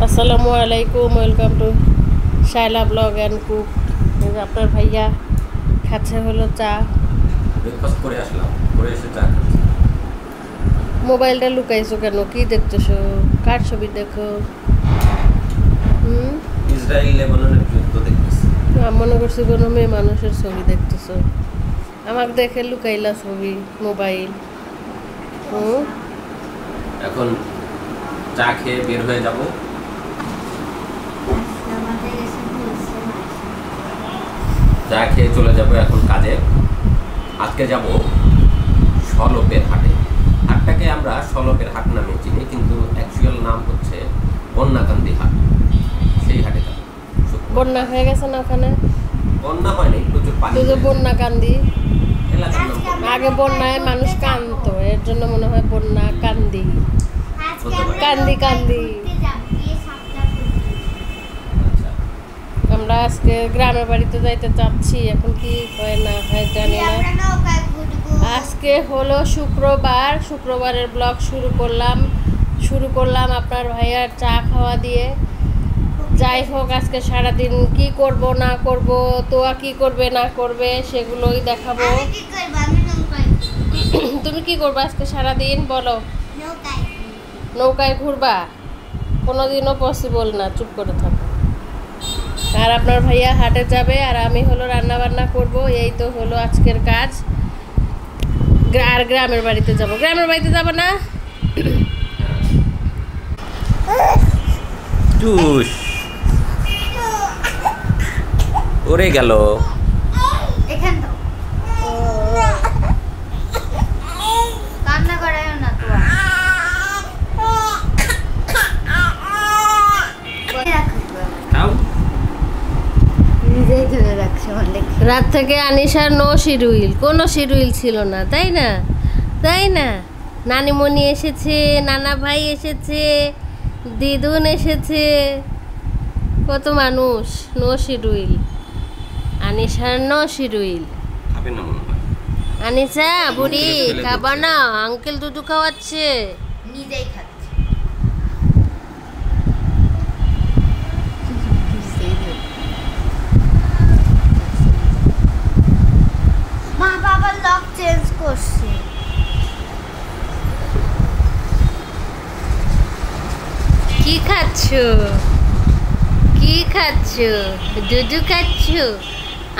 আসসালামু আলাইকুম, welcome to Shaila blog and cook. আপনার ভাইয়া খাচ্ছে হলো চা। ব্রেকফাস্ট করে আসলাম, করে এসে চা খাচ্ছি। মোবাইলটা লুকাইছো কেন? কি দেখতেছো? কার ছবি দেখো? ইসরায়েল লেবাননের যুদ্ধ দেখতেছি। মনে করছি কোনো মেয়ে মানুষের ছবি দেখতেছো। আমাকে দেখে লুকাইলা ছবি মোবাইল। এখন চা খেয়ে বের হয়ে যাব। চা খেয়ে চলে যাব এখন কাজে। আজকে যাব সলপের হাটে। হাটটাকে আমরা সলপের হাট নামে চিনি, কিন্তু অ্যাকচুয়াল নাম হচ্ছে বন্যাকান্দি হাট। সেই হাটে যাব। বন্যা হয়ে গেছে না ওখানে? বন্যা হয়নি, প্রচুর পানি। বন্যাকান্দি এলাকার নাম। আগে বন্যায় মানুষ কাঁদতো, এর জন্য মনে হয় বন্যা কান্দি। কান্দি কান্দি। আমরা আজকে গ্রামের বাড়িতে যাইতে চাচ্ছি, এখন কি হয় না হয় জানি না। আজকে হলো শুক্রবার, শুক্রবারের ব্লগ শুরু করলাম আপনার ভাইয়ার চা খাওয়া দিয়ে। যাই হোক, আজকে সারাদিন কি করব না করব, তোয়া কি করবে না করবে সেগুলোই দেখাবো। তুমি কি করবে আজকে সারাদিন বলো? নৌকায় ঘুরবা? কোনোদিনও পসিবল না, চুপ করে থাকো। আর আপনার ভাইয়া হাটে যাবে, আর আমি হলো রান্না বান্না করব। এই তো হলো আজকের কাজ। আর গ্রামের বাড়িতে যাব। গ্রামের বাড়িতে যাব না? টুস ওরে গেল। কান্না করায় না তো। রাত থেকে আনিশার নো শিডিউল, কোনো শিডিউল ছিল না, তাই না? তাই না? নানিমণি এসেছে, নানা ভাই এসেছে, দিদুন এসেছে, কত মানুষ। নো শিডিউল, আনিশার নো শিডিউল। খাবেন না মনে হয়। আনিশা বুড়ি খাবা না? আঙ্কেল দুধু খাওয়াচ্ছে, নিজেই খাচ্ছে। মা বাবা লক চেঞ্জ করছে। কি খাচ্ছ? কি খাচ্ছ? দুধু খাচ্ছ?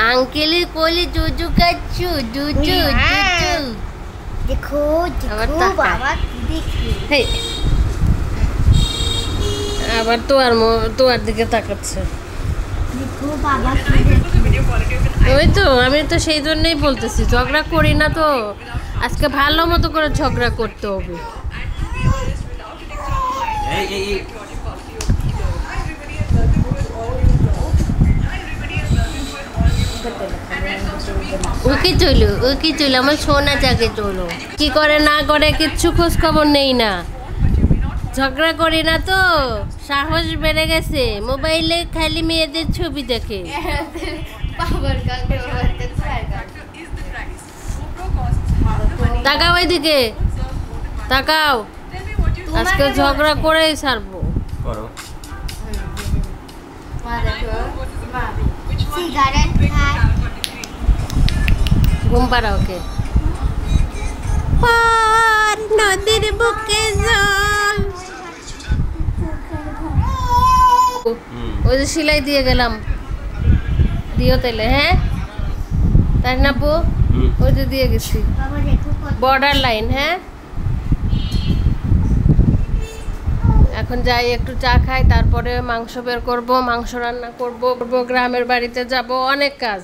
আঙ্কেলের কোলে দুধু খাচ্ছ? দুধু দুধু। দেখো আবার দেখো তাকায়। বাবা কি দেখি। হেই, আবার তোয়ার দিকে তাকাচ্ছে। দেখো বাবা কি দেখি। ওই তো, আমি তো সেই জন্যই বলতেছি ঝগড়া করি না তো। আজকে ভালো মতো করে ঝগড়া করতে হবে। ওকে চলো আমার সোনা চাকে চলো। কি করে না করে কিচ্ছু খোঁজ খবর নেই না। ঝগড়া করি না তো, সাহস বেড়ে গেছে। মোবাইলে খালি মেয়েদের ছবি দেখে। তাকাও ওইদিকে, তাকাও। আজকে ঝগড়া করেই ছাড়বো। করো। সিগারেট খায়। ঘুম পাড়া ওকে। পার নদীর বুকে জল। ওই যে সেলাই দিয়ে গেলাম, দিও তাইলে। হ্যাঁ তাই না পু? ওই যে দিয়ে গেছি, বাবা দেখো কত বর্ডার লাইন। হ্যাঁ, এখন যাই একটু চা খাই, তারপরে মাংস বের করব, মাংস রান্না করব। গ্রামের বাড়িতে যাব, অনেক কাজ।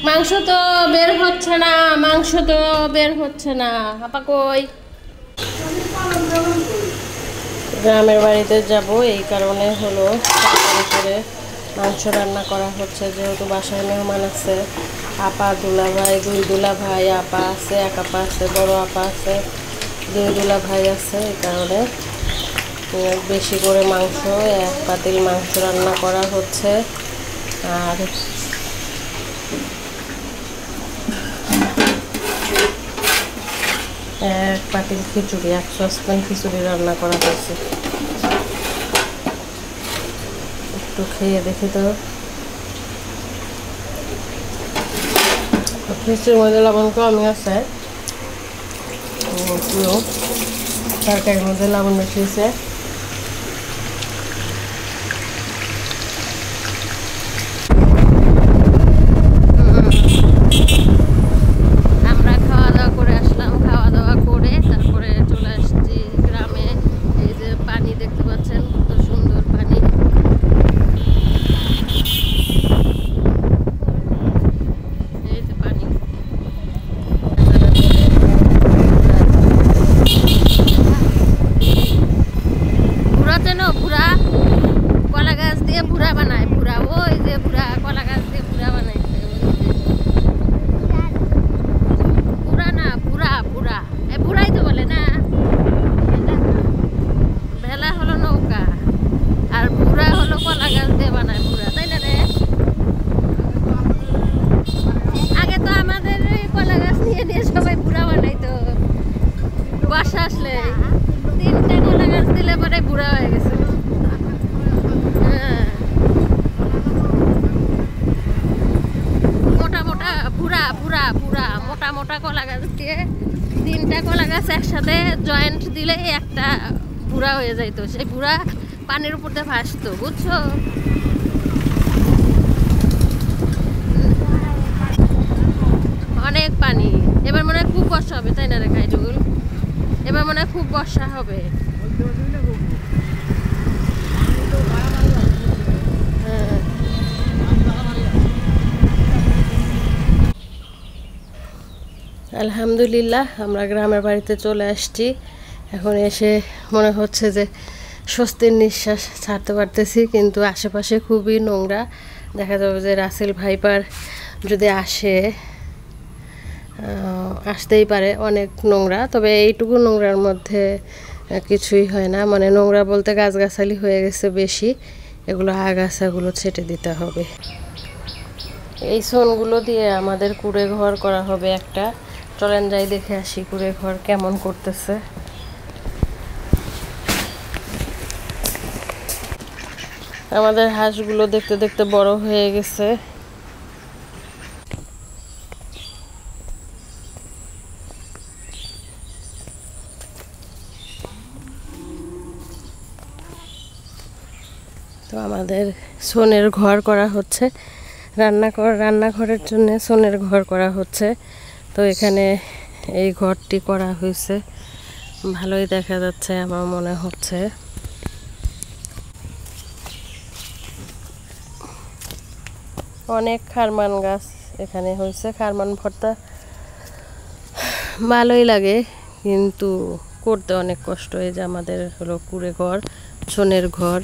মাংস তো বের হচ্ছে না, আপা কই? গ্রামের বাড়িতে যাব, এই কারণে হলো তাড়াতাড়ি করে মাংস রান্না করা হচ্ছে, যেহেতু বাসায় মেহমান আছে। আপা, দুলাভাই, দুই দুলাভাই, আপা আছে, এক আপা আছে, বড় আপা আছে, দুই দুলাভাই আছে। এই কারণে বেশি করে মাংস, এক পাতিল মাংস রান্না করা হচ্ছে। আর এক পাতিল খিচুড়ি, 1 সসপ্যান খিচুড়ি রান্না করা হয়েছে। একটু খেয়ে দেখি তো। খিচুড়ির মধ্যে লবণ কমই আছে, তরকারির মধ্যে লবণ বেশি হয়েছে। আমরা খাওয়া দাওয়া করে আসলাম, খাওয়া দাওয়া করে তারপরে চলে আসছি গ্রামে। এই যে পানি দেখতে পাচ্ছেন, কত সুন্দর পানি। এই যে পানি, ভুড়া চেন? ভুড়া কলা গাছ দিয়ে ভুড়া বানায়, ভুড়া ওই যে ভুড়া কলা গাছ দিয়ে ভুড়া বানাইছে। ভুড়া না, ভুড়া ভুড়া, ভুড়াই তো বলে না। ভেলা হলো নৌকা আর ভুড়া হলো কলা গাছ দিয়ে বানায় ভুড়া, তাই না রে? আগে তো আমাদের কলা গাছ নিয়ে নিয়ে সবাই ভুড়া বানাইতো। বর্ষা আসলে 3টা কলা গাছ দিলে পরে ভুড়া হয়ে গেছে। মোটা মোটা ভুড়া ভুড়া ভুড়া, মোটা মোটা কলা গাছ দিয়ে 3টা কলা গাছ একসাথে জয়েন্ট দিলে একটা ভুড়া হয়ে যাইতো। সেই ভুড়া পানির উপর দিয়ে ভাসতো, বুঝছো? অনেক পানি। এবার মনে হয় খুব বর্ষা হবে, তাই না রে খাইজুল? এবার মনে হয় খুব বর্ষা হবে। আলহামদুলিল্লাহ আমরা গ্রামের বাড়িতে চলে আসছি। এখন এসে মনে হচ্ছে যে স্বস্তির নিঃশ্বাস ছাড়তে পারতেছি, কিন্তু আশেপাশে খুবই নোংরা। দেখা যাবে যে রাসেল ভাইপার যদি আসতেই পারে, অনেক নোংরা। তবে এইটুকু নোংরার মধ্যে কিছুই হয় না, মানে নোংরা বলতে গাছগাছালি হয়ে গেছে বেশি, এগুলো আগাছাগুলো ছেটে দিতে হবে। এই সোনগুলো দিয়ে আমাদের কুড়ে ঘর করা হবে একটা। চলেন যাই দেখে আসি কুড়ে ঘর কেমন করতেছে। আমাদের হাঁসগুলো দেখতে দেখতে বড় হয়ে গেছে। তো আমাদের সোনের ঘর করা হচ্ছে, রান্নাঘরের জন্য সোনের ঘর করা হচ্ছে। তো এখানে এই ঘরটি করা হয়েছে, ভালোই দেখা যাচ্ছে আমার মনে হচ্ছে। অনেক খারমান গাছ এখানে হয়েছে, খারমান ভর্তা ভালোই লাগে, কিন্তু করতে অনেক কষ্ট। এই যে আমাদের হলো কুড়ে ঘর, সোনের ঘর।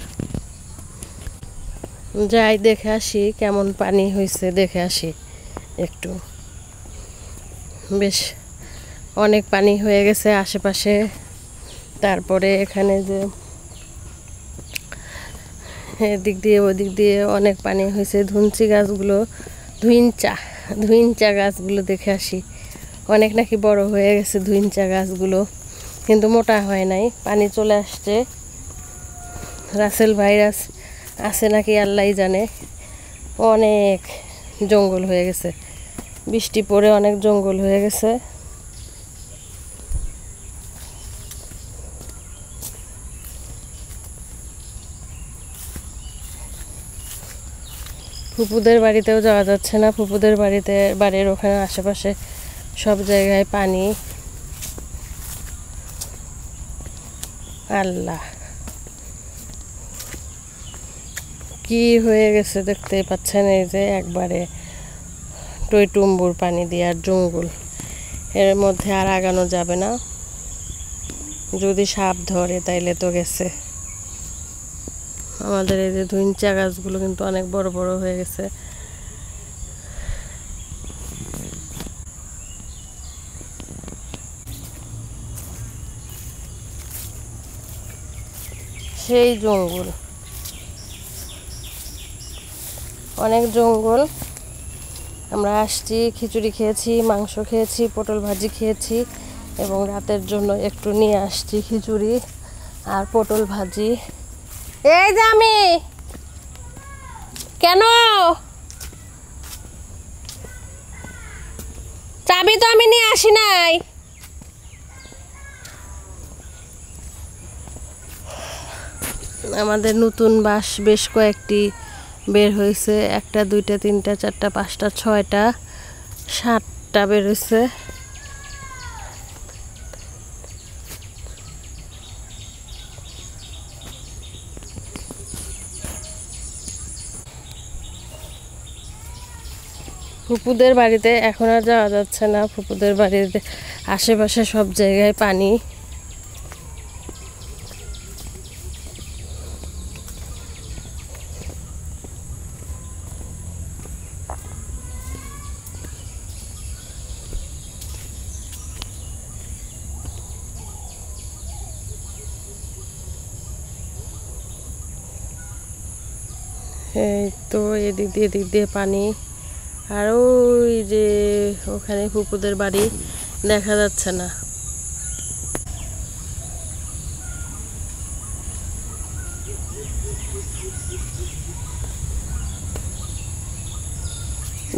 যাই দেখে আসি কেমন পানি হয়েছে, দেখে আসি একটু। বেশ অনেক পানি হয়ে গেছে আশেপাশে। তারপরে এখানে যে এদিক দিয়ে ওদিক দিয়ে অনেক পানি হয়েছে। ধুনচি গাছগুলো, ধুইঞ্চা গাছগুলো দেখে আসি, অনেক নাকি বড় হয়ে গেছে ধুইঞ্চা গাছগুলো, কিন্তু মোটা হয় নাই। পানি চলে আসছে, রাসেল ভাইরাস আছে নাকি আল্লাহ জানে। অনেক জঙ্গল হয়ে গেছে, বৃষ্টি পড়ে অনেক জঙ্গল হয়ে গেছে। ফুপুদের বাড়িতেও যাওয়া যাচ্ছে না, ফুপুদের বাড়ির ওখানে আশেপাশে সব জায়গায় পানি। আল্লাহ, কি হয়ে গেছে দেখতেই পাচ্ছেন। এই যে একবারে টইটুম্বুর পানি দিয়ে আর জঙ্গল, এর মধ্যে আর আগানো যাবে না। যদি সাপ ধরে তাইলে তো গেছে। আমাদের এই যে ধুইঞ্চা গাছগুলো কিন্তু অনেক বড় বড় হয়ে গেছে। সেই জঙ্গল, অনেক জঙ্গল। আমরা আসছি, খিচুড়ি খেয়েছি, মাংস খেয়েছি, পটল ভাজি খেয়েছি, এবং রাতের জন্য একটু নিয়ে আসছি খিচুড়ি আর পটল ভাজি। এই যে আমি কেন চাবি তো আমি নিয়ে আসি নাই। আমাদের নতুন বাঁশ বেশ কয়েকটি বের হয়েছে, 1টা 2টা 3টা 4টা 5টা 6টা 7টা বের হয়েছে। ফুপুদের বাড়িতে এখন আর যাওয়া যাচ্ছে না, ফুপুদের বাড়িতে আশেপাশে সব জায়গায় পানি। এই তো এদিক দিয়ে পানি, আর ওই যে ওখানে ফুপুদের বাড়ি দেখা যাচ্ছে না।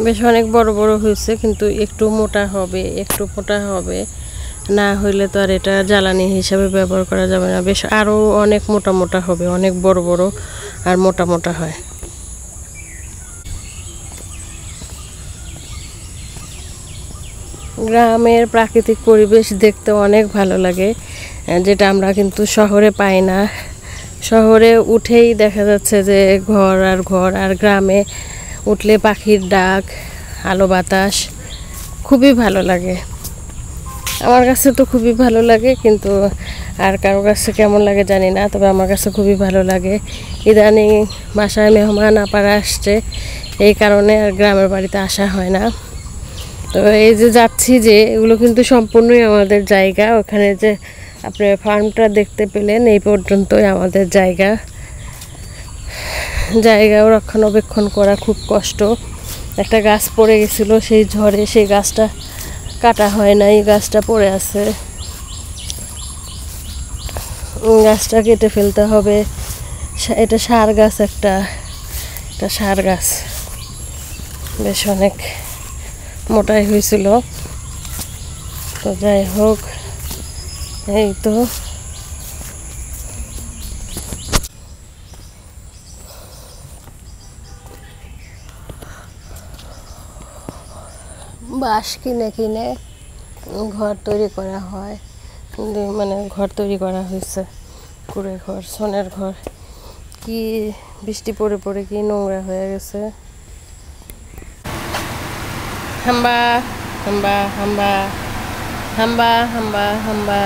বেশ অনেক বড় বড় হয়েছে, কিন্তু একটু মোটা হবে না হইলে তো আর এটা জ্বালানি হিসাবে ব্যবহার করা যাবে না। বেশ আরো অনেক মোটা হবে, অনেক বড় আর মোটা হয়। গ্রামের প্রাকৃতিক পরিবেশ দেখতে অনেক ভালো লাগে, যেটা আমরা কিন্তু শহরে পাই না। শহরে উঠেই দেখা যাচ্ছে যে ঘর, আর গ্রামে উঠলে পাখির ডাক, আলো বাতাস খুবই ভালো লাগে। আমার কাছে তো খুবই ভালো লাগে, কিন্তু আর কারোর কাছে কেমন লাগে জানি না, তবে আমার কাছে খুবই ভালো লাগে। ইদানিং বাসায় মেহমান আপারা আসছে, এই কারণে আর গ্রামের বাড়িতে আসা হয় না। তো এই যে যাচ্ছি, যে এগুলো কিন্তু সম্পূর্ণই আমাদের জায়গা। ওখানে যে আপনি ফার্মটা দেখতে পেলেন, এই পর্যন্তই আমাদের জায়গা রক্ষণাবেক্ষণ করা খুব কষ্ট। একটা গাছ পড়ে গেছিল সেই ঝড়ে, সেই গাছটা কাটা হয় না, এই গাছটা পড়ে আছে, গাছটা কেটে ফেলতে হবে। এটা সার গাছ, একটা সার গাছ, বেশ অনেক মোটাই হয়েছিল। তো যাই হোক, এই তো বাঁশ কিনে ঘর তৈরি করা হয়, মানে ঘর তৈরি করা হয়েছে, কুড়ে ঘর, ছনের ঘর। কি বৃষ্টি পড়ে কি নোংরা হয়ে গেছে। হাম্বা হাম্বা হাম্বা হাম্বা হাম্বা হাম্বা